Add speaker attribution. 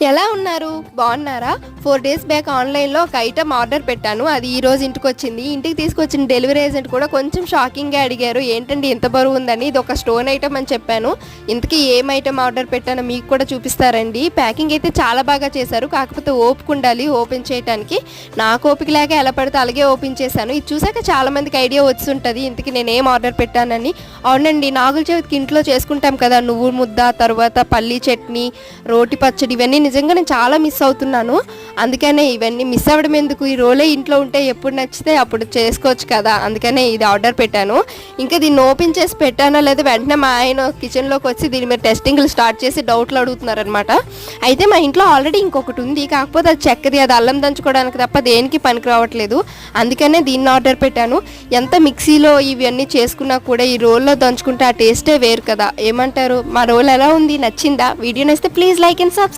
Speaker 1: ఎలా ఉన్నారు? బాగున్నారా? 4 డేస్ బ్యాక్ ఆన్లైన్లో ఒక ఐటమ్ ఆర్డర్ పెట్టాను. అది ఈరోజు ఇంటికి వచ్చింది. ఇంటికి తీసుకొచ్చిన డెలివరీ ఏజెంట్ కూడా కొంచెం షాకింగ్గా అడిగారు, ఏంటండి ఇంత బరువు ఉందని. ఇది ఒక స్టోన్ ఐటమ్ అని చెప్పాను. ఇంతకీ ఏం ఐటమ్ ఆర్డర్ పెట్టానో మీకు కూడా చూపిస్తారండి. ప్యాకింగ్ అయితే చాలా బాగా చేశారు, కాకపోతే ఓపిక ఉండాలి ఓపెన్ చేయడానికి. నాకు ఓపిక లేక ఎలా పడితే అలాగే ఓపెన్ చేశాను. ఇది చూసాక చాలామందికి ఐడియా వచ్చి ఉంటుంది ఇంతకీ నేను ఏం ఆర్డర్ పెట్టానని. అవునండి, నాగుల చవితికి ఇంట్లో చేసుకుంటాం కదా, నువ్వు ముద్ద, తర్వాత పల్లీ చట్నీ, రోటి పచ్చడి, ఇవన్నీ నిజంగా నేను చాలా మిస్ అవుతున్నాను. అందుకనే ఇవన్నీ మిస్ అవ్వడం ఎందుకు, ఈ రోలే ఇంట్లో ఉంటే ఎప్పుడు నచ్చితే అప్పుడు చేసుకోవచ్చు కదా, అందుకనే ఇది ఆర్డర్ పెట్టాను. ఇంకా దీన్ని ఓపెన్ చేసి పెట్టానో లేదా వెంటనే మా ఆయన కిచెన్లోకి వచ్చి దీని మీద టెస్టింగ్లు స్టార్ట్ చేసి డౌట్లు అడుగుతున్నారనమాట. అయితే మా ఇంట్లో ఆల్రెడీ ఇంకొకటి ఉంది, కాకపోతే అది చెక్కది, అది అల్లం దంచుకోవడానికి తప్ప దేనికి పనికి రావట్లేదు. అందుకనే దీన్ని ఆర్డర్ పెట్టాను. ఎంత మిక్సీలో ఇవన్నీ చేసుకున్నా కూడా ఈ రోల్లో దంచుకుంటే ఆ టేస్టే వేరు కదా. ఏమంటారు? మా రోల్ ఎలా ఉంది, నచ్చిందా? వీడియో నచ్చితే ప్లీజ్ లైక్ అండ్ సబ్స్క్రైబ్.